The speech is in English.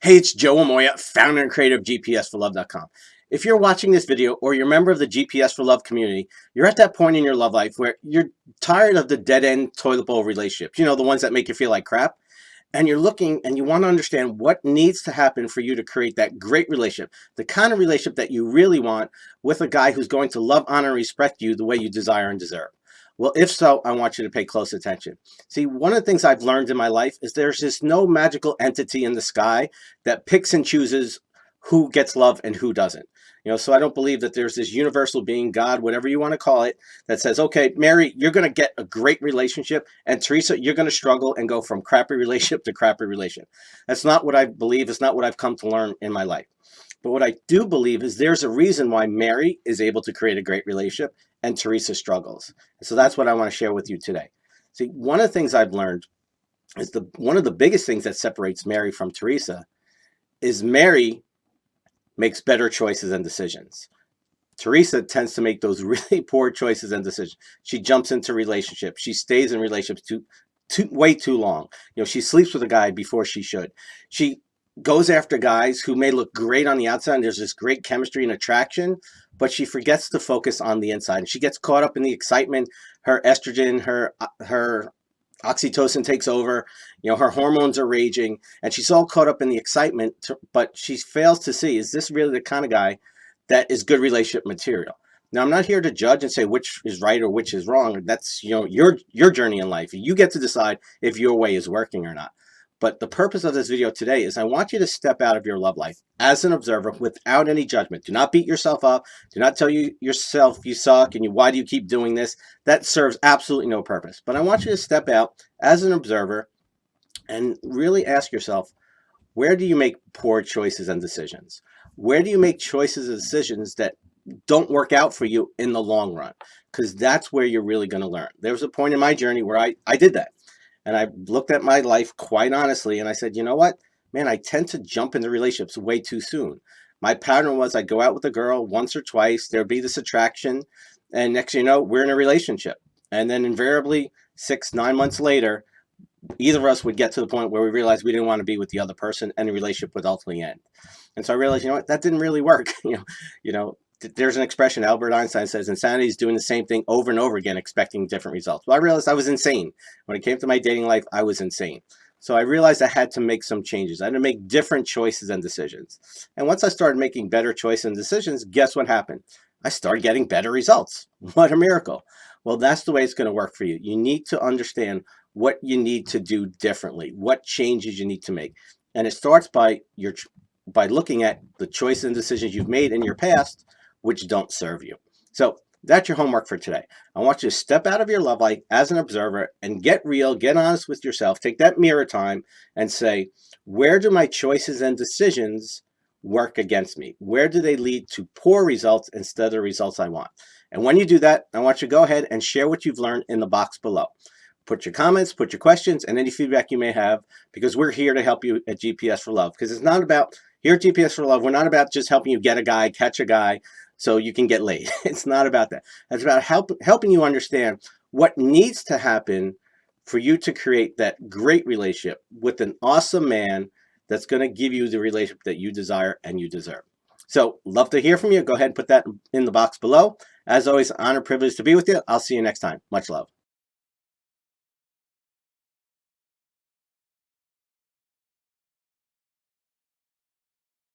Hey, it's Joe Amoia, founder and creator of GPSforLove.com. If you're watching this video or you're a member of the GPS for Love community, you're at that point in your love life where you're tired of the dead-end toilet bowl relationships, the ones that make you feel like crap, and you're looking and you want to understand what needs to happen for you to create that great relationship, the kind of relationship that you really want with a guy who's going to love, honor, and respect you the way you desire and deserve. Well, if so, I want you to pay close attention. See, one of the things I've learned in my life is there's just no magical entity in the sky that picks and chooses who gets love and who doesn't. So I don't believe that there's this universal being, God, whatever you want to call it, that says, okay, Mary, you're going to get a great relationship, and Teresa, you're going to struggle and go from crappy relationship to crappy relationship. That's not what I believe. It's not what I've come to learn in my life. But what I do believe is there's a reason why Mary is able to create a great relationship and Teresa struggles. So that's what I want to share with you today. See, one of the things I've learned is one of the biggest things that separates Mary from Teresa is Mary makes better choices and decisions. Teresa tends to make those really poor choices and decisions. She jumps into relationships. She stays in relationships way too long. She sleeps with a guy before she should. She goes after guys who may look great on the outside and there's this great chemistry and attraction, but she forgets to focus on the inside. And she gets caught up in the excitement. Her estrogen, her oxytocin takes over. Her hormones are raging, and she's all caught up in the excitement, but she fails to see, is this really the kind of guy that is good relationship material? Now, I'm not here to judge and say which is right or which is wrong. That's your journey in life. You get to decide if your way is working or not. But the purpose of this video today is I want you to step out of your love life as an observer without any judgment. Do not beat yourself up. Do not tell yourself you suck and why do you keep doing this? That serves absolutely no purpose. But I want you to step out as an observer and really ask yourself, where do you make poor choices and decisions? Where do you make choices and decisions that don't work out for you in the long run? Because that's where you're really going to learn. There was a point in my journey where I did that. And I looked at my life quite honestly, and I said, you know what, man, I tend to jump into relationships way too soon. My pattern was I'd go out with a girl once or twice, there'd be this attraction, and next thing you know, we're in a relationship. And then invariably 6-9 months later, either of us would get to the point where we realized we didn't want to be with the other person and the relationship would ultimately end. And so I realized, that didn't really work. There's an expression, Albert Einstein says, insanity is doing the same thing over and over again, expecting different results. Well, I realized I was insane. When it came to my dating life, I was insane. So I realized I had to make some changes. I had to make different choices and decisions. And once I started making better choices and decisions, guess what happened? I started getting better results. What a miracle. Well, that's the way it's going to work for you. You need to understand what you need to do differently, what changes you need to make. And it starts by looking at the choices and decisions you've made in your past which don't serve you. So that's your homework for today. I want you to step out of your love life as an observer and get real, get honest with yourself, take that mirror time and say, where do my choices and decisions work against me? Where do they lead to poor results instead of the results I want? And when you do that, I want you to go ahead and share what you've learned in the box below. Put your comments, put your questions, and any feedback you may have, because we're here to help you at GPS for Love. Because it's not about, here at GPS for Love, we're not about just helping you get a guy, catch a guy, so you can get laid. It's not about that. It's about helping you understand what needs to happen for you to create that great relationship with an awesome man that's going to give you the relationship that you desire and you deserve. So love to hear from you. Go ahead and put that in the box below. As always, honor, privilege to be with you. I'll see you next time. Much love.